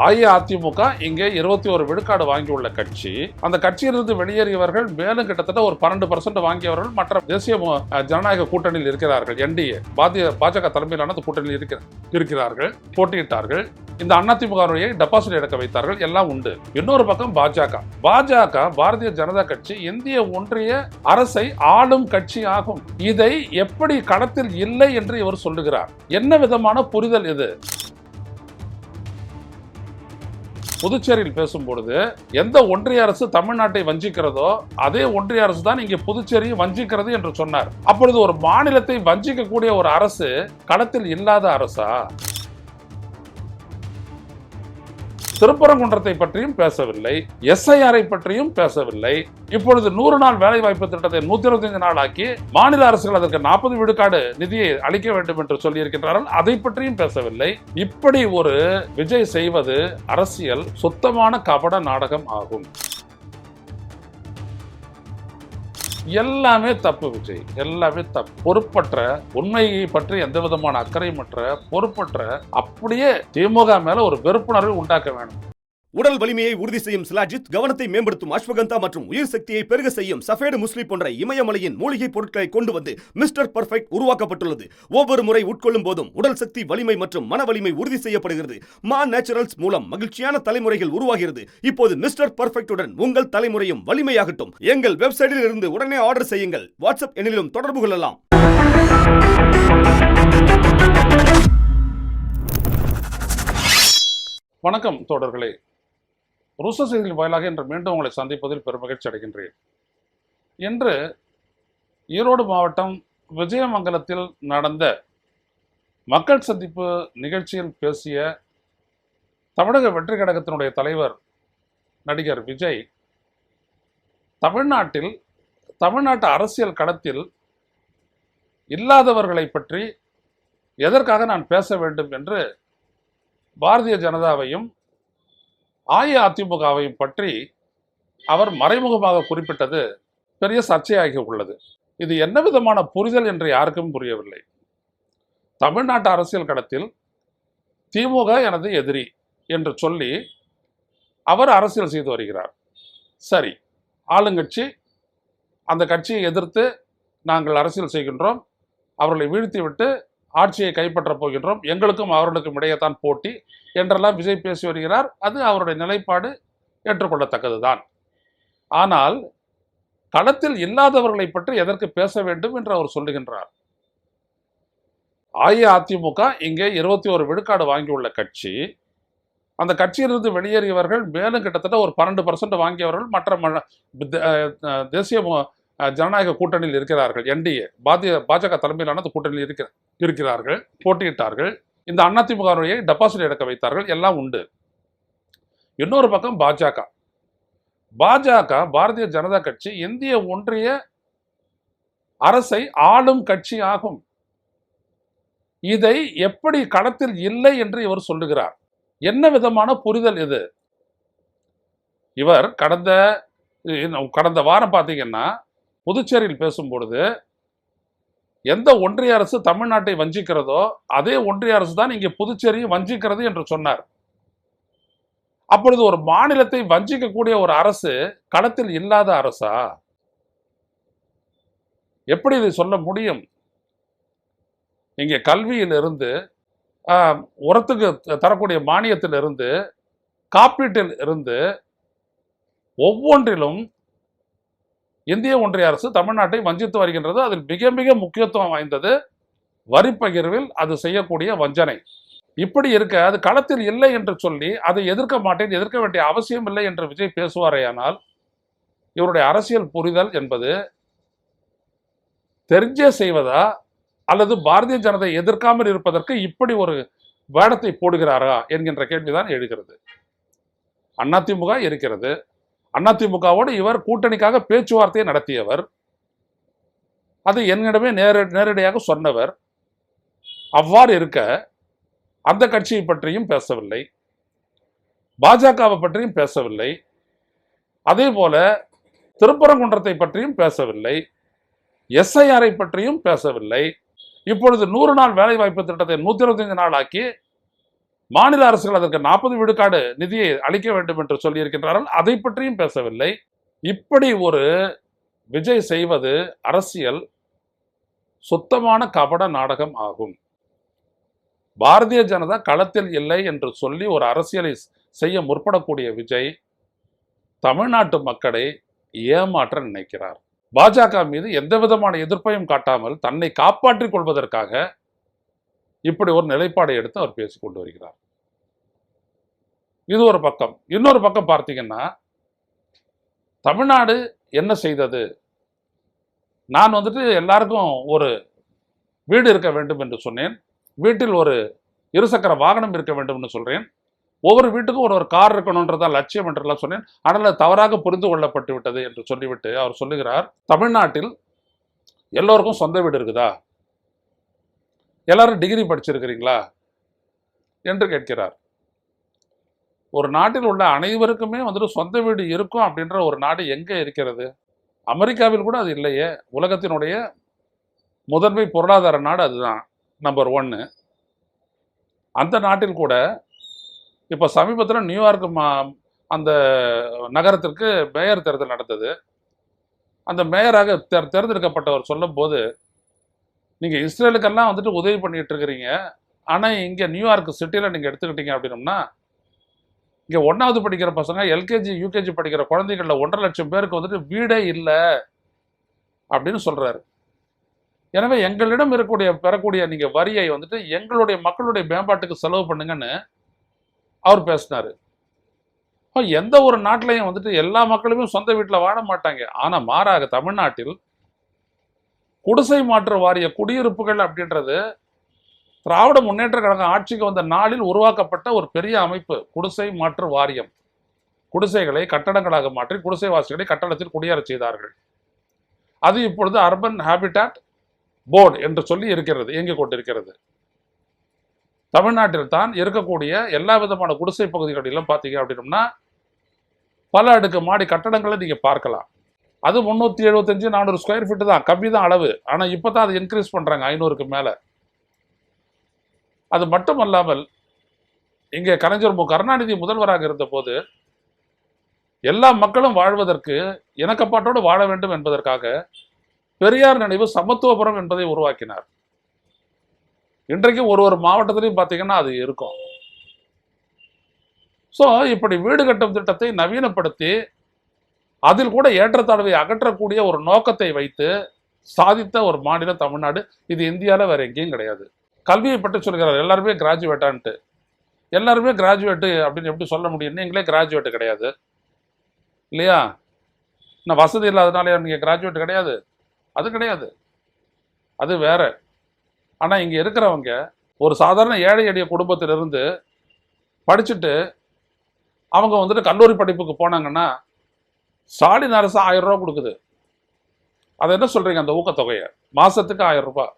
அஇஅதிமுக இங்கே 21 விழுக்காடு வாங்கியுள்ள கட்சி. அந்த கட்சியிலிருந்து வெளியேறியவர்கள் மேலும் கிட்டத்தட்ட ஒரு 12% வாங்கியவர்கள் மற்ற தேசிய ஜனநாயக கூட்டணியில் இருக்கிறார்கள். என்டிஏ பாஜக தலைமையிலான கூட்டணியில் இருக்கிறார்கள், போட்டியிட்டார்கள். இந்த அதிமுகவை டெபாசிட் எடுக்க வைத்தார்கள். எல்லாம் உண்டு. இன்னொரு பக்கம் பாஜக பாரதிய ஜனதா கட்சி இந்திய ஒன்றிய அரசை ஆளும் கட்சி ஆகும். இதை எப்படி களத்தில் இல்லை என்று இவர் சொல்லுகிறார். என்ன விதமான புரிதல் இது? புதுச்சேரியில் பேசும்பொழுது எந்த ஒன்றிய அரசு தமிழ்நாட்டை வஞ்சிக்கிறதோ அதே ஒன்றிய அரசு தான் இங்கே புதுச்சேரியை வஞ்சிக்கிறது என்று சொன்னார். அப்பொழுது ஒரு மாநிலத்தை வஞ்சிக்கக்கூடிய ஒரு அரசு களத்தில் இல்லாத அரசா? திருப்பரங்குன்றத்தை பற்றியும் பேசவில்லை, எஸ்ஐஆரை பற்றியும் பேசவில்லை. இப்பொழுது 100 நாள் வேலை வாய்ப்பு திட்டத்தை 125 நாள் ஆக்கி மாநில அரசுகள் அதற்கு 40 விழுக்காடு நிதியை அளிக்க வேண்டும் என்று சொல்லி இருக்கின்றார்கள். அதை பற்றியும் பேசவில்லை. இப்படி ஒரு விஜய் செய்வது அரசியல் சுத்தமான கபட நாடகம் ஆகும். எல்லாமே தப்பு விஜய், எல்லாமே தப்பு. பொறுப்பற்ற, உண்மையை பற்றி எந்த விதமான அக்கறையற்ற, பொறுப்பற்ற, அப்படியே திமுக மேல ஒரு வெறுப்புணர்வை உண்டாக்க வேண்டும். உடல் வலிமையை உறுதி செய்யும் சிலாஜித், கவனத்தை மேம்படுத்தும் அஸ்வகந்தா மற்றும் உயிர் சக்தியை பெருக செய்யும் சஃபேடு முஸ்லி போன்ற இமயமலையின் மூலிகை பொருட்களை கொண்டு வந்து மிஸ்டர் பர்ஃபெக்ட் உருவாக்கப்பட்டுள்ளது. ஒவ்வொரு முறை உட்கொள்ளும் போதும் உடல் சக்தி, வலிமை மற்றும் மன வலிமை உறுதி செய்யப்படுகிறது. மா நேச்சுரல்ஸ் மூலம் மகிழ்ச்சியான தலைமுறைகள் உருவாகிறது. இப்போது மிஸ்டர் பர்ஃபெக்ட்டுடன் உங்கள் தலைமுறையும் வலிமையாகட்டும். எங்கள் வெப்சைட்டில் இருந்து உடனே ஆர்டர் செய்யுங்கள். வாட்ஸ்அப் எண்ணிலும் தொடர்பு கொள்ளலாம். வணக்கம் தோழர்களே. ருச செய்திகள் வாயிலாக இன்று மீண்டும் உங்களை சந்திப்பதில் பெருமகிழ்ச்சி அடைகின்றேன். இன்று ஈரோடு மாவட்டம் விஜயமங்கலத்தில் நடந்த மக்கள் சந்திப்பு நிகழ்ச்சியில் பேசிய தமிழக வெற்றி கழகத்தினுடைய தலைவர் நடிகர் விஜய், தமிழ்நாட்டு அரசியல் களத்தில் இல்லாதவர்களை பற்றி எதற்காக நான் பேச வேண்டும் என்று பாரதிய ஜனதாவையும் அஇஅதிமுகவையும் பற்றி அவர் மறைமுகமாக குறிப்பிட்டது பெரிய சர்ச்சையாகி உள்ளது. இது என்ன விதமான புரிதல் என்று யாருக்கும் புரியவில்லை. தமிழ்நாட்டு அரசியல் களத்தில் திமுக எனது எதிரி என்று சொல்லி அவர் அரசியல் செய்து வருகிறார். சரி, ஆளுங்கட்சி, அந்த கட்சியை எதிர்த்து நாங்கள் அரசியல் செய்கின்றோம், அவர்களை வீழ்த்திவிட்டு ஆட்சியை கைப்பற்றப் போகின்றோம், எங்களுக்கும் அவர்களுக்கும் இடையேதான் போட்டி என்றெல்லாம் விஜய் பேசி வருகிறார். அது அவருடைய நிலைப்பாடு, ஏற்றுக்கொள்ளத்தக்கதுதான். ஆனால் களத்தில் இல்லாதவர்களை பற்றி எதற்கு பேச வேண்டும் என்று அவர் சொல்லுகின்றார். அஇஅதிமுக இங்கே 21 விழுக்காடு வாங்கியுள்ள கட்சி. அந்த கட்சியிலிருந்து வெளியேறியவர்கள் மேலும் கிட்டத்தட்ட ஒரு 12% வாங்கியவர்கள் மற்ற தேசிய ஜனநாயக கூட்டணியில் இருக்கிறார்கள். என்டிஏ பாஜக தலைமையிலான கூட்டணியில் இருக்கிறார்கள், போட்டியிட்டார்கள். இந்த அதிமுகவை டெபாசிட் எடுக்க வைத்தார்கள். எல்லாம் உண்டு. இன்னொரு பக்கம் பாஜக பாரதிய ஜனதா கட்சி இந்திய ஒன்றிய அரசை ஆளும் கட்சி ஆகும். இதை எப்படி களத்தில் இல்லை என்று இவர் சொல்லுகிறார். என்ன விதமான புரிதல் இது? இவர் கடந்த வாரம் பார்த்தீங்கன்னா புதுச்சேரியில் பேசும்பொழுது எந்த ஒன்றிய அரசு தமிழ்நாட்டை வஞ்சிக்கிறதோ அதே ஒன்றிய அரசு தான் இங்கே புதுச்சேரியை வஞ்சிக்கிறது என்று சொன்னார். அப்பொழுது ஒரு மாநிலத்தை வஞ்சிக்கக்கூடிய ஒரு அரசு களத்தில் இல்லாத அரசா? எப்படி இதை சொல்ல முடியும்? இங்கே கல்வியிலிருந்து, உரத்துக்கு தரக்கூடிய மானியத்திலிருந்து, காப்பீட்டில் இருந்து ஒவ்வொன்றிலும் இந்திய ஒன்றிய அரசு தமிழ்நாட்டை வஞ்சித்து வருகின்றது. அதில் மிக மிக முக்கியத்துவம் வாய்ந்தது வரி பகிர்வில் அது செய்யக்கூடிய வஞ்சனை. இப்படி இருக்க அது களத்தில் இல்லை என்று சொல்லி அதை எதிர்க்க மாட்டேன், எதிர்க்க வேண்டிய அவசியம் இல்லை என்று விஜய் பேசுவாரேயானால் இவருடைய அரசியல் புரிதல் என்பது தெரிஞ்சே செய்வதா அல்லது பாரதிய ஜனதை எதிர்க்காமல் இருப்பதற்கு இப்படி ஒரு வேடத்தை போடுகிறாரா என்கின்ற கேள்விதான் எழுகிறது. அதிமுக இருக்கிறது. அதிமுகவோடு இவர் கூட்டணிக்காக பேச்சுவார்த்தையை நடத்தியவர். அது என்னிடமே நேரடியாக சொன்னவர். அவ்வாறு இருக்க அந்த கட்சியை பற்றியும் பேசவில்லை, பாஜகவை பற்றியும் பேசவில்லை, அதே போல திருப்பரங்குன்றத்தை பற்றியும் பேசவில்லை, எஸ்ஐஆரை பற்றியும் பேசவில்லை. இப்பொழுது 100 நாள் வேலை வாய்ப்பு திட்டத்தை 125 நாள் ஆக்கி மாநில அரசுகள் அதற்கு 40 விழுக்காடு நிதியை அளிக்க வேண்டும் என்று சொல்லியிருக்கின்றார்கள். அதை பற்றியும் பேசவில்லை. இப்படி ஒரு விஜய் செய்வது அரசியல் சுத்தமான கபட நாடகம் ஆகும். பாரதிய ஜனதா களத்தில் இல்லை என்று சொல்லி ஒரு அரசியலை செய்ய முற்படக்கூடிய விஜய் தமிழ்நாட்டு மக்களை ஏமாற்ற நினைக்கிறார். பாஜக மீது எந்த விதமான எதிர்ப்பையும் காட்டாமல் தன்னை காப்பாற்றிக் கொள்வதற்காக இப்படி ஒரு நிலைப்பாடை எடுத்து அவர் பேசிக் கொண்டு வருகிறார். இது ஒரு பக்கம். இன்னொரு பக்கம் பார்த்தீங்கன்னா, தமிழ்நாடு என்ன செய்தது? நான் எல்லாருக்கும் ஒரு வீடு இருக்க வேண்டும் என்று சொன்னேன். வீட்டில் ஒரு இருசக்கர வாகனம் இருக்க வேண்டும் என்று சொல்றேன். ஒவ்வொரு வீட்டுக்கும் ஒரு கார் இருக்கணும்ன்றதான் லட்சியம் என்றெல்லாம் சொன்னேன். ஆனால் அது தவறாக புரிந்து கொள்ளப்பட்டு விட்டது என்று சொல்லிவிட்டு அவர் சொல்லுகிறார், தமிழ்நாட்டில் எல்லோருக்கும் சொந்த வீடு இருக்குதா? எல்லாரும் டிகிரி படிச்சிருக்கிறீங்களா என்று கேட்கிறார். ஒரு நாட்டில் உள்ள அனைவருக்குமே சொந்த வீடு இருக்கும் அப்படின்ற ஒரு நாடு எங்க இருக்கிறது? அமெரிக்காவில் கூட அது இல்லையே. உலகத்தினுடைய முதன்மை பொருளாதார நாடு அதுதான், நம்பர் 1. அந்த நாட்டில் கூட இப்போ சமீபத்தில் நியூயார்க் அந்த நகரத்திற்கு மேயர் தேர்தல் நடந்தது. அந்த மேயராக தேர்ந்தெடுக்கப்பட்டவர் சொல்லும் போது, நீங்கள் இஸ்ரேலுக்கெல்லாம் உதவி பண்ணிட்டு இருக்கிறீங்க, ஆனால் இங்கே நியூயார்க் சிட்டியில் நீங்கள் எடுத்துக்கிட்டீங்க அப்படின்னோம்னா, இங்கே 1வது படிக்கிற பசங்க, எல்கேஜி யூகேஜி படிக்கிற குழந்தைகளில் 1.5 லட்சம் பேருக்கு வீடே இல்லை அப்படின்னு சொல்றாரு. எனவே எங்களிடம் பெறக்கூடிய நீங்க வரியை எங்களுடைய மக்களுடைய மேம்பாட்டுக்கு செலவு பண்ணுங்கன்னு அவர் பேசினாரு. எந்த ஒரு நாட்டிலையும் எல்லா மக்களுமே சொந்த வீட்டில் வாழ மாட்டாங்க. ஆனா மாறாக தமிழ்நாட்டில் குடிசை மாற்று வாரிய குடியிருப்புகள் அப்படின்றது திராவிட முன்னேற்ற கழகம் ஆட்சிக்கு வந்த நாளில் உருவாக்கப்பட்ட ஒரு பெரிய அமைப்பு, குடிசை மாற்று வாரியம். குடிசைகளை கட்டடங்களாக மாற்றி குடிசைவாசிகளை கட்டடத்தில் குடியேறச் செய்தார்கள். அது இப்பொழுது அர்பன் ஹேபிட்டாட் போர்டு என்று சொல்லி இருக்கிறது, இயங்கிக் கொண்டிருக்கிறது. தமிழ்நாட்டில் தான் இருக்கக்கூடிய எல்லா விதமான குடிசை பகுதிகளிலும் பார்த்தீங்க அப்படின்னோம்னா பல அடுக்கு மாடி கட்டடங்களை நீங்க பார்க்கலாம். அது 375 400 ஸ்கொயர் ஃபீட் தான், கம்மி தான் அளவு. ஆனா இப்பதான் அதை இன்க்ரீஸ் பண்றாங்க 500க்கு மேல. அது மட்டுமல்லாமல் இங்கே கலைஞர் மு கருணாநிதி முதல்வராக இருந்த போது எல்லா மக்களும் வாழ்வதற்கு இணக்கப்பாட்டோடு வாழ வேண்டும் என்பதற்காக பெரியார் நினைவு சமத்துவபுரம் என்பதை உருவாக்கினார். இன்றைக்கு ஒரு மாவட்டத்திலையும் பார்த்தீங்கன்னா அது இருக்கும். ஸோ இப்படி வீடு கட்டும் திட்டத்தை நவீனப்படுத்தி அதில் கூட ஏற்றத்தாழ்வை அகற்றக்கூடிய ஒரு நோக்கத்தை வைத்து சாதித்த ஒரு மாநிலம் தமிழ்நாடு. இது இந்தியாவில் வேற எங்கேயும் கிடையாது. கல்வியை பற்றி சொல்கிறார், எல்லாருமே கிராஜுவேட்டான்ட்டு. எல்லாருமே கிராஜுவேட்டு அப்படின்னு எப்படி சொல்ல முடியும்? நீங்களே கிராஜுவேட்டு கிடையாது இல்லையா? நான் வசதி இல்லாதனால நீங்கள் கிராஜுவேட் கிடையாது, அது கிடையாது, அது வேற. ஆனால் இங்கே இருக்கிறவங்க ஒரு சாதாரண ஏழை எளிய குடும்பத்திலிருந்து படிச்சுட்டு அவங்க கல்லூரி படிப்புக்கு போனாங்கன்னா ஸ்டாலின் அரசு 1000 ரூபா கொடுக்குது. அதை என்ன சொல்றீங்க? அந்த ஊக்கத்தொகையை மாசத்துக்கு 1000 ரூபாய்,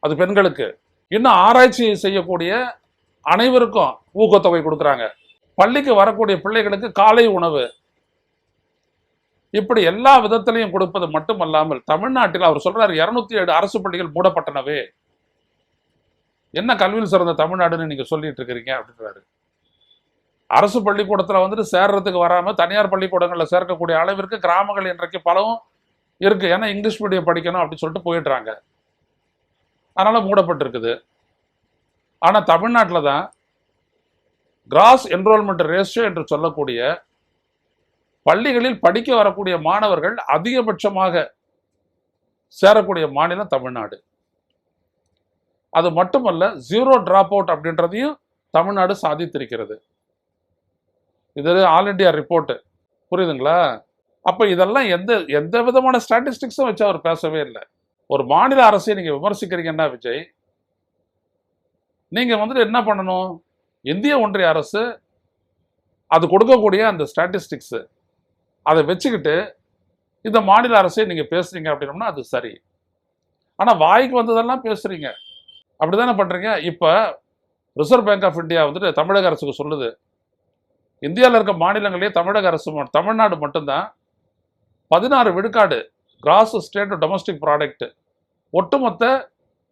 அது பெண்களுக்கு. இன்னும் ஆராய்ச்சி செய்யக்கூடிய அனைவருக்கும் ஊக்கத்தொகை கொடுக்குறாங்க. பள்ளிக்கு வரக்கூடிய பிள்ளைகளுக்கு காலை உணவு, இப்படி எல்லா விதத்திலையும் கொடுப்பது மட்டுமல்லாமல் தமிழ்நாட்டில் அவர் சொல்றாரு 207 அரசு பள்ளிகள் மூடப்பட்டனவே. என்ன கல்வியில் சிறந்த தமிழ்நாடுன்னு நீங்க சொல்லிட்டு இருக்கிறீங்க அப்படின்றாரு. அரசு பள்ளிக்கூடத்துல சேர்றதுக்கு வராம தனியார் பள்ளிக்கூடங்கள்ல சேர்க்கக்கூடிய அளவிற்கு கிராமங்கள் இன்றைக்கு பலவும் இருக்கு. ஏன்னா இங்கிலீஷ் மீடியம் படிக்கணும் அப்படின்னு சொல்லிட்டு போயிடுறாங்க, அதனால மூடப்பட்டிருக்குது. ஆனா தமிழ்நாட்டில் தான் கிராஸ் என்ரோல்மெண்ட் ரேஷியோ என்று சொல்லக்கூடிய பள்ளிகளில் படிக்க வரக்கூடிய மாணவர்கள் அதிகபட்சமாக சேரக்கூடிய மாநிலம் தமிழ்நாடு. அது மட்டுமல்ல, 0 டிராப் அவுட் அப்படின்றதையும் தமிழ்நாடு சாதித்திருக்கிறது. இது ஆல் இண்டியா ரிப்போர்ட், புரியுதுங்களா? அப்ப இதெல்லாம் எந்த விதமான ஸ்டாட்டிஸ்டிக்ஸும் வச்சு அவர் பேசவே இல்லை. ஒரு மாநில அரசை நீங்க விமர்சிக்கிறீங்கன்னா விஜய், நீங்க என்ன பண்ணணும்? இந்திய ஒன்றிய அரசு அது கொடுக்கக்கூடிய அந்த ஸ்டாட்டிஸ்டிக்ஸ் அதை வச்சுக்கிட்டு இந்த மாநில அரசை நீங்க பேசுறீங்க அப்படின்னோம்னா அது சரி. ஆனா வாய்க்கு வந்ததெல்லாம் பேசுறீங்க, அப்படிதானே பண்றீங்க. இப்ப ரிசர்வ் பேங்க் ஆஃப் இந்தியா தமிழக அரசுக்கு சொல்லுது, இந்தியாவில் இருக்க மாநிலங்களே தமிழ்நாடு மட்டும்தான் 16 விழுக்காடு கிராஸ் ஸ்டேட் டொமஸ்டிக் ப்ராடக்ட், ஒட்டுமொத்த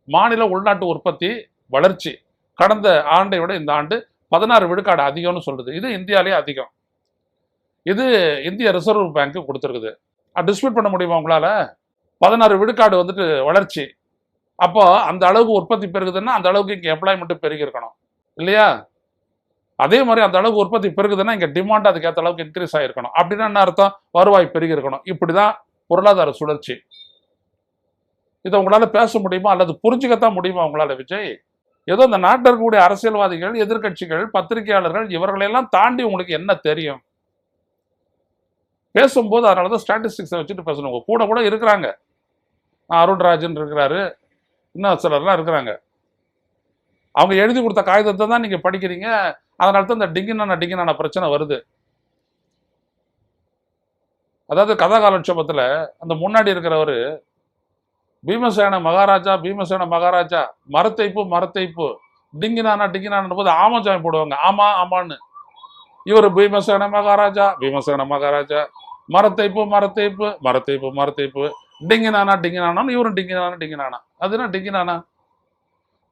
மாநில உள்நாட்டு உற்பத்தி வளர்ச்சி கடந்த ஆண்டை விட இந்த ஆண்டு 16 விழுக்காடு அதிகம்னு சொல்லுது. இது இந்தியாவிலேயே அதிகம். இது இந்திய ரிசர்வ் பேங்க் கொடுத்துருக்குது. டிஸ்பியூட் பண்ண முடியுமா உங்களால? 16 விழுக்காடு வந்துட்டு வளர்ச்சி. அப்போ அந்த அளவுக்கு உற்பத்தி பெருகுதுன்னா அந்த அளவுக்கு இங்கே எம்ப்ளாய்மெண்ட் பெருகி இருக்கணும் இல்லையா? அதே மாதிரி அந்த அளவுக்கு உற்பத்தி பெருகுதுன்னா இங்கே டிமாண்ட் அதுக்கேற்ற அளவுக்கு இன்க்ரீஸ் ஆகிருக்கணும். அப்படின்னா என்ன அர்த்தம்? வருவாய் பெருகி இருக்கணும். இப்படிதான் பொருளாதார சுழற்சி. இதை உங்களால பேச முடியுமா அல்லது புரிஞ்சுக்கத்தான் முடியுமா உங்களால விஜய்? ஏதோ இந்த நாட்டில் இருக்கக்கூடிய அரசியல்வாதிகள், எதிர்கட்சிகள், பத்திரிகையாளர்கள் இவர்களெல்லாம் தாண்டி உங்களுக்கு என்ன தெரியும்? பேசும்போது அதனாலதான் ஸ்டாட்டிஸ்டிக்ஸை வச்சுட்டு பேசணும். உங்க கூட கூட இருக்கிறாங்க, அருண்ராஜன் இருக்கிறாரு, இன்னும் சிலர்லாம் இருக்கிறாங்க. அவங்க எழுதி கொடுத்த காகிதத்தை தான் நீங்க படிக்கிறீங்க. அதனால தான் இந்த டிங்கினான பிரச்சனை வருது. அதாவது கதாகாலட்சேபத்துல அந்த முன்னாடி இருக்கிறவரு பீமசேன மகாராஜா மரத்தைப்பு டிங்கினான போது ஆமச்சாமி போடுவாங்க, ஆமா ஆமான்னு. இவர் பீமசேன மகாராஜா மரத்தைப்பு டிங்கினானா இவரும் டிங்கினானா. அதுனா டிங்கினானா?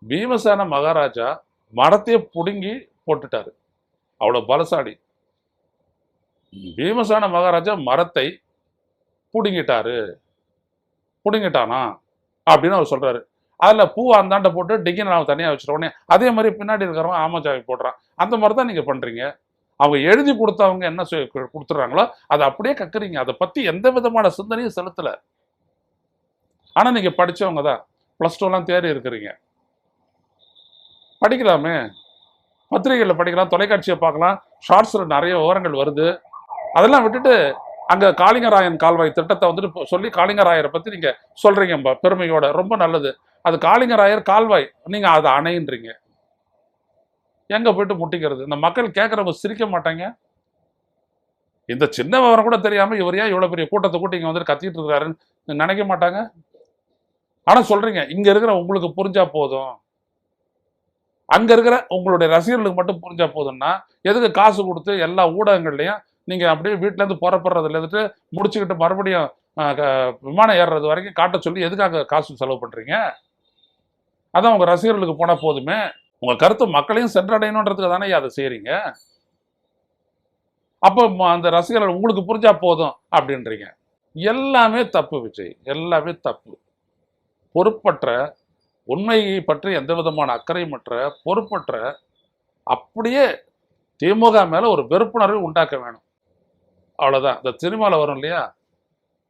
பீமசேன மகாராஜா மரத்தையே புடுங்கி போட்டுட்டாரு, அவ்வளவு பலசாலி. பீமசேன மகாராஜா மரத்தை புடுங்கிட்டானா அப்படின்னு அவர் சொல்றாரு. அதுல பூ அந்தாண்ட போட்டு டிங்கினாவை தனியா வச்சுட்ட உடனே அதே மாதிரி பின்னாடி இருக்கிறவங்க ஆமச்சாமி போடுறான். அந்த மாதிரி தான் நீங்க பண்றீங்க. அவங்க எழுதி கொடுத்தவங்க என்ன கொடுத்துறாங்களோ அதை அப்படியே கக்குறீங்க. அதை பத்தி எந்த விதமான சிந்தனையும் செலுத்தல. ஆனா நீங்க படிச்சவங்க தான், +2 எல்லாம் தேறி இருக்கிறீங்க. படிக்கலாமே, பத்திரிகைகளில் படிக்கலாம், தொலைக்காட்சியை பார்க்கலாம், ஷார்ட்ஸ்ல நிறைய விவரங்கள் வருது. அதெல்லாம் விட்டுட்டு அங்க காளிங்கராயன் கால்வாய் திட்டத்தை வந்துட்டு சொல்லி காளிங்கராயரை பத்தி நீங்க சொல்றீங்க பெருமையோட. ரொம்ப நல்லது. அது காளிங்கராயர் கால்வாய், நீங்க அதை அணைன்றீங்க. எங்க போயிட்டு முட்டிக்கிறது? இந்த மக்கள் கேட்கறவங்க சிரிக்க மாட்டாங்க. இந்த சின்ன விவரம் கூட தெரியாம இவர் ஏன் இவ்வளவு பெரிய கூட்டத்தை கூட்டி இங்க வந்துட்டு கத்திட்டு இருக்கிறாருன்னு நினைக்க மாட்டாங்க. ஆனா சொல்றீங்க இங்க இருக்கிற உங்களுக்கு புரிஞ்சா போதும், அங்க இருக்கிற உங்களுடைய ரசிகர்களுக்கு மட்டும் புரிஞ்சா போதும்னா எதுக்கு காசு கொடுத்து எல்லா ஊடகங்கள்லையும் நீங்க அப்படியே வீட்டுல இருந்து புறப்படுறதுல இருந்துட்டு முடிச்சுக்கிட்டு மறுபடியும் விமானம் ஏறுறது வரைக்கும் காட்ட சொல்லி எதுக்காக காசு செலவு பண்றீங்க? அதான் உங்க ரசிகர்களுக்கு போனா போதுமே. உங்க கருத்து மக்களையும் சென்றடையணுன்றதுக்கு தானே அதை செய்யறீங்க. அப்போ அந்த ரசிகர்கள் உங்களுக்கு புரிஞ்சா போதும் அப்படின்றீங்க. எல்லாமே தப்பு விஜய், எல்லாமே தப்பு. பொறுப்பற்ற, உண்மையை பற்றி எந்த விதமான அக்கறையுமற்ற, பொறுப்பற்ற, அப்படியே திமுக மேல ஒரு வெறுப்புணர்வை உண்டாக்க வேணும். அவ்வளவுதான். இந்த சினிமாவில் வரும் இல்லையா,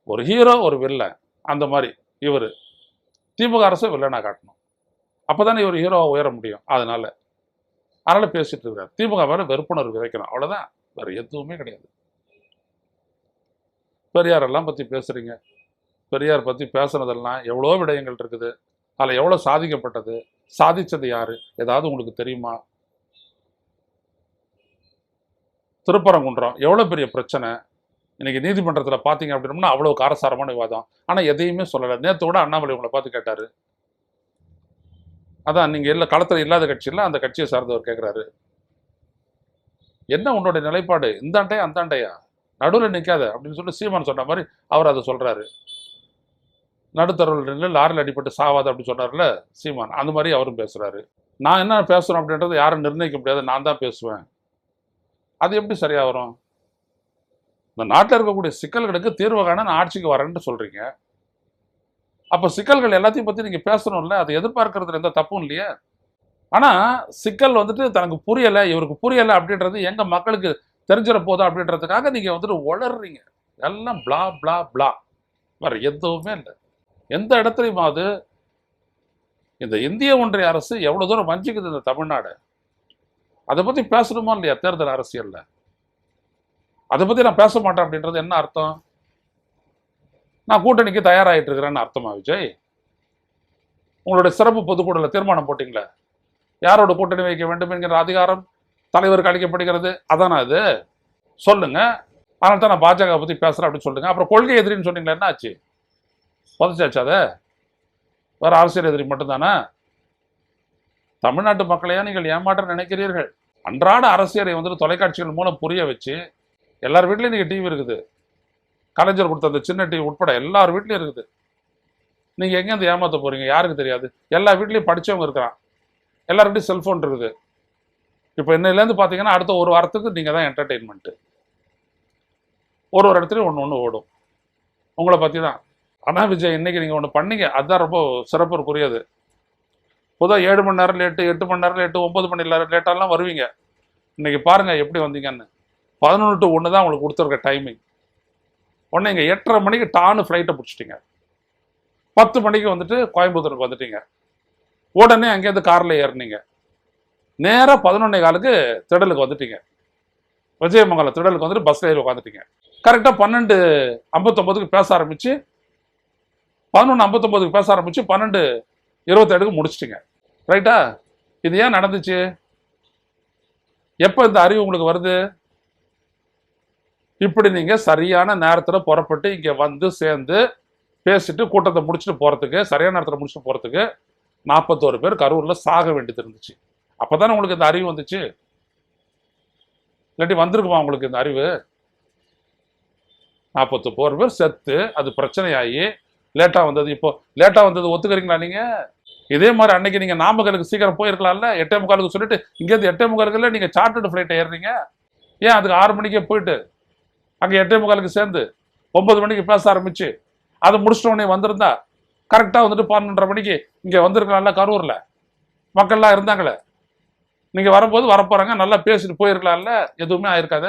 ஒரு ஹீரோ ஒரு வில்லன், அந்த மாதிரி இவர் திமுக அரசு வில்லனா காட்டணும். அப்பதானே இவர் ஹீரோவா உயர முடியும். அதனால பேசிட்டு இருக்காரு. திமுக மேல வெறுப்புணர்வு விதைக்கணும், அவ்வளவுதான். வேற எதுவுமே கிடையாது. பெரியார் எல்லாம் பத்தி பேசுறீங்க. பெரியார் பத்தி பேசுனதெல்லாம் எவ்வளோ விடயங்கள் இருக்குது. அதில் எவ்வளோ சாதிக்கப்பட்டது, சாதிச்சது யாரு, ஏதாவது உங்களுக்கு தெரியுமா? திருப்பரங்குன்றம் எவ்வளோ பெரிய பிரச்சனை. இன்னைக்கு நீதிமன்றத்தில் பார்த்தீங்க அப்படின்னா அவ்வளோ காரசாரமான விவாதம். ஆனால் எதையுமே சொல்லலை. நேற்று கூட அண்ணாமலை உங்களை பார்த்து கேட்டாரு. அதான் நீங்கள் இல்லை களத்தில் இல்லாத கட்சியில் அந்த கட்சியை சார்ந்தவர் கேட்குறாரு, என்ன உன்னோட நிலைப்பாடு, இந்தாண்டையா அந்தாண்டையா, நடுவில் நிற்காத அப்படின்னு சொல்லி சீமான் சொன்ன மாதிரி அவர் அதை சொல்றாரு. நடுத்தரவில் நின்று லாரில் அடிப்பட்டு சாவாது அப்படின்னு சொன்னார்ல சீமான், அந்த மாதிரி அவரும் பேசுறாரு. நான் என்ன பேசுறேன் அப்படின்றது யாரும் நிர்ணயிக்க முடியாது, நான் தான் பேசுவேன். அது எப்படி சரியா வரும்? இந்த நாட்டில் இருக்கக்கூடிய சிக்கல்களுக்கு தீர்வு காண நான் ஆட்சிக்கு வரேன்னு சொல்றீங்க. அப்ப சிக்கல்கள் எல்லாத்தையும் பத்தி நீங்க பேசணும்ல, அதை எதிர்பார்க்கறதுல எந்த தப்பும் இல்லையே. ஆனா சிக்கல் வந்துட்டு தனக்கு புரியல, இவருக்கு புரியல அப்படின்றது எங்க மக்களுக்கு தெரிஞ்சிட போதும் அப்படின்றதுக்காக நீங்க வந்துட்டு உளறீங்க. எல்லாம் பிளா பிளா பிளா, வேற எதுவுமே இல்லை. எந்த இடத்துலையுமாவது இந்த இந்திய ஒன்றிய அரசு எவ்வளவு தூரம் வஞ்சிக்குது இந்த தமிழ்நாடு, அதை பத்தி பேசணுமா இல்லையா? தேர்தல் அரசியல்ல அதை பத்தி நான் பேச மாட்டேன் அப்படின்றது என்ன அர்த்தம்? நான் கூட்டணிக்கு தயாராகிட்டு இருக்கிறேன்னு அர்த்தமா விஜய்? உங்களுடைய சிறப்பு பொதுக்கூடல தீர்மானம் போட்டீங்களே, யாரோட கூட்டணி வைக்க வேண்டும் என்கிற அதிகாரம் தலைவருக்கு அளிக்கப்படுகிறது, அதானா இது? சொல்லுங்க. அதனால தான் நான் பாஜக பத்தி பேசுறேன் அப்படின்னு சொல்லுங்க. அப்புறம் கொள்கை எதிரின்னு சொன்னீங்களா, என்ன ஆச்சு? புதைச்சாச்சு? அதை வேற அரசியல் எதிரி மட்டும்தானே? தமிழ்நாட்டு மக்களையா நீங்கள் ஏமாற்ற நினைக்கிறீர்கள்? அன்றாட அரசியலை வந்துட்டு தொலைக்காட்சிகள் மூலம் புரிய வச்சு, எல்லார் வீட்லயும் நீங்க டிவி இருக்குது, கலைஞர் கொடுத்த அந்த சின்ன டிவி உட்பட எல்லார் வீட்லயும் இருக்குது. நீங்க எங்க இருந்து ஏமாத்த போறீங்க யாருக்கு தெரியாது. எல்லா வீட்லயும் படிச்சவங்க இருக்கிறான், எல்லாருக்கிட்டையும் செல்ஃபோன் இருக்குது. இப்போ இன்னையிலேருந்து பார்த்தீங்கன்னா அடுத்த ஒரு வாரத்துக்கு நீங்கள் தான் என்டர்டெயின்மெண்ட்டு. ஒரு இடத்துலையும் ஒன்று ஓடும் உங்களை பற்றி தான். ஆனால் விஜய் இன்னைக்கு நீங்கள் ஒன்று பண்ணீங்க, அதுதான் ரொம்ப சிறப்புக்குரியது. பொதுவாக 7 மணி நேரம் லேட்டு, 8 மணி நேரம் லேட்டு, 9 மணி நேரம் லேட்டாலாம் வருவீங்க. இன்னைக்கு பாருங்கள் எப்படி வந்தீங்கன்னு. 11 to 1 தான் உங்களுக்கு கொடுத்துருக்க டைமிங். உடனே இங்கே 8:30 மணிக்கு டான்னு ஃப்ளைட்டை பிடிச்சிட்டிங்க. 10 மணிக்கு வந்துட்டு கோயம்புத்தூருக்கு வந்துட்டீங்க. உடனே அங்கேருந்து காரில் ஏறினீங்க. நேராக 11:15 திடலுக்கு வந்துட்டீங்க. விஜயமங்கலம் திடலுக்கு வந்துட்டு பஸ்ல ஏறி உட்காந்துட்டீங்க. கரெக்டாக 12:59 பேச ஆரம்பிச்சு 11:59 பேச ஆரம்பிச்சு 12:27 முடிச்சிட்டிங்க. ரைட்டா? இது ஏன் நடந்துச்சு? எப்போ இந்த அறிவு உங்களுக்கு வருது? இப்படி நீங்க சரியான நேரத்தில் புறப்பட்டு இங்க வந்து சேர்ந்து பேசிட்டு கூட்டத்தை முடிச்சுட்டு போறதுக்கு, சரியான நேரத்தில் முடிச்சுட்டு போறதுக்கு 41 பேர் கரூர்ல சாக வேண்டியது இருந்துச்சு. அப்பதானே உங்களுக்கு இந்த அறிவு வந்துச்சு. இல்லாட்டி வந்திருக்குமா உங்களுக்கு இந்த அறிவு? 41 பேர் செத்து அது பிரச்சனையாகி லேட்டா வந்தது. இப்போ லேட்டா வந்தது ஒத்துக்கிறீங்களா நீங்க? இதே மாதிரி அன்னைக்கு நீங்க நாமக்கலுக்கு சீக்கிரம் போயிருக்கலாம்ல. 8:45 சொல்லிட்டு இங்கேருந்து 8:45 நீங்க சார்ட்டர்டு ஃபிளைட்டை ஏறுறீங்க. ஏன் அதுக்கு 6 மணிக்கே போயிட்டு அங்க 8:45 சேர்ந்து 9 மணிக்கு பேச ஆரம்பிச்சு அதை முடிச்சிட்ட உடனே வந்திருந்தா கரெக்டா வந்துட்டு 12:30 மணிக்கு இங்க வந்திருக்கலாம்ல. கரூர்ல மக்கள்லாம் இருந்தாங்களே, நீங்க வரும்போது வரப்போறாங்க, நல்லா பேசிட்டு போயிருக்கலாம்ல. எதுவுமே ஆயிருக்காத.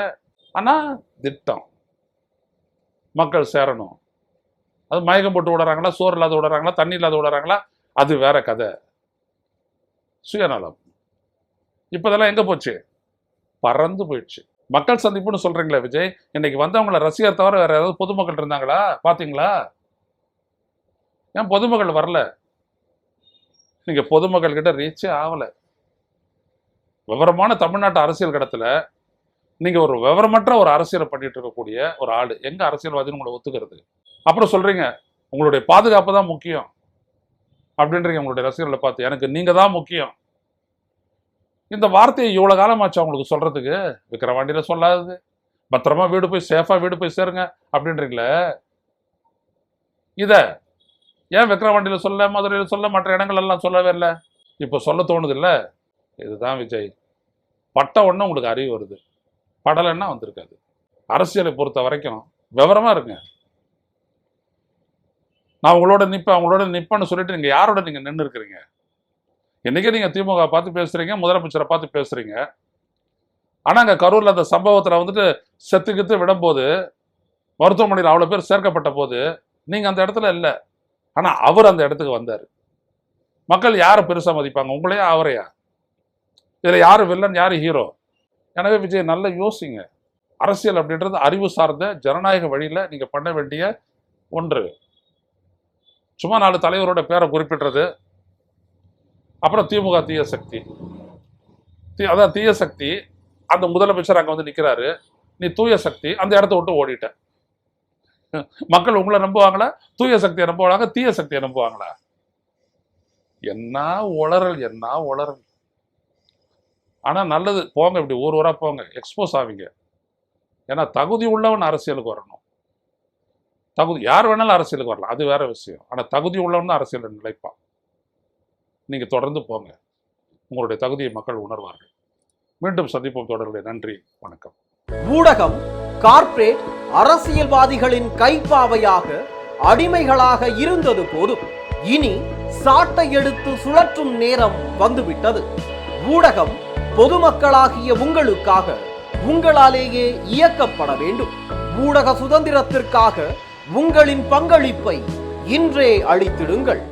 ஆனா திட்டம் மக்கள் சேரணும். அது மயக்கம் போட்டு விடுறாங்களா, சோறு இல்லாத விடுறாங்களா, தண்ணி இல்லாத விடுறாங்களா, அது வேற கதை. சுயநலம். இப்போதெல்லாம் எங்க போச்சு? பறந்து போயிடுச்சு. மக்கள் சந்திப்புன்னு சொல்றீங்களா விஜய்? இன்னைக்கு வந்தவங்கள ரசிகர் தவிர வேற ஏதாவது பொதுமக்கள் இருந்தாங்களா? பாத்தீங்களா? ஏன் பொதுமக்கள் வரல? நீங்க பொதுமக்கள் கிட்ட ரீச்சே ஆகல. விவரமான தமிழ்நாட்டு அரசியல் கடத்துல நீங்க ஒரு விவரமற்ற ஒரு அரசியலை பண்ணிட்டு இருக்கக்கூடிய ஒரு ஆளு எங்க அரசியல்வாதின்னு உங்களை ஒத்துக்கிறது? அப்புறம் சொல்றீங்க உங்களுடைய பாதுகாப்பு தான் முக்கியம் அப்படின்றீங்க. உங்களுடைய ரசிகர்களை பார்த்து எனக்கு நீங்க தான் முக்கியம். இந்த வார்த்தையை இவ்வளவு காலமாச்சு அவங்களுக்கு சொல்றதுக்கு. விக்கிரவாண்டியில சொல்லாதது, பத்திரமா வீடு போய் சேஃபா வீடு போய் சேருங்க அப்படின்றீங்களே. இத ஏன் விக்கிரவாண்டியில சொல்ல, மதுரையில சொல்ல, மற்ற இடங்கள் எல்லாம் சொல்லவே இல்லை? இப்ப சொல்ல தோணுது இல்ல? இதுதான் விஜய். பட்ட உடனே உங்களுக்கு அறிவு வருது, படலைன்னா வந்திருக்காது. அரசியலை பொறுத்த வரைக்கும் விவரமா இருங்க. நான் உங்களோட நிப்பேன்னு சொல்லிட்டு நீங்க யாரோட நீங்க நின்று இருக்கிறீங்க? இன்னைக்கு நீங்க திமுக பார்த்து பேசுறீங்க, முதலமைச்சரை பார்த்து பேசுறீங்க. ஆனா அங்க கரூர்ல அந்த சம்பவத்துல வந்துட்டு செத்துக்கித்து விடும்போது, மருத்துவமனையில் அவ்வளவு பேர் சேர்க்கப்பட்ட போது நீங்க அந்த இடத்துல இல்லை. ஆனா அவர் அந்த இடத்துக்கு வந்தாரு. மக்கள் யாரை பெருசா மதிப்பாங்க, உங்களையா அவரையா? இதுல யாரு வில்லன், யாரு ஹீரோ? எனவே விஜய் நல்லா யோசிங்க. அரசியல் அப்படின்றது அறிவு சார்ந்த ஜனநாயக வழியில நீங்க பண்ண வேண்டிய ஒன்று. சும்மா 4 தலைவரோட பேரை குறிப்பிடுறது, அப்புறம் திமுக தீய சக்தி, அதான் தீய சக்தி. அந்த முதலமைச்சர் அங்க வந்து நிக்கிறாரு, நீ தூய சக்தி, அந்த இடத்த விட்டு ஓடிட்ட. மக்கள் உங்களை நம்புவாங்களா? தூய சக்தியை நம்புவாங்க, தீய சக்தியை நம்புவாங்களா? என்ன உளறல், என்ன உளறல். ஆனா நல்லது, போங்க, இப்படி ஊரா போங்க, எக்ஸ்போஸ் ஆவீங்க. ஏன்னா தகுதி உள்ளவன் அரசியலுக்கு வரணும். தகுதி யார் வேணாலும் அரசியலுக்கு வரலாம், அது வேற விஷயம். ஆனா தகுதி உள்ளவன் தான் அரசியல் நிலைப்பான். நீங்க தொடர்ந்து போங்க, உங்களுடைய தகுதியை மக்கள் உணர்வார்கள். மீண்டும் சந்திப்போம் தொடர்புடைய. நன்றி, வணக்கம். ஊடகம் கார்ப்பரேட் அரசியல்வாதிகளின் கைப்பாவையாக அடிமைகளாக இருந்தது போதும். இனி சாட்டை எடுத்து சுழற்றும் நேரம் வந்துவிட்டது. ஊடகம் பொதுமக்களாகிய உங்களுக்காக, உங்களாலேயே இயக்கப்பட வேண்டும். ஊடக சுதந்திரத்திற்காக உங்களின் பங்களிப்பை இன்றே அளித்திடுங்கள்.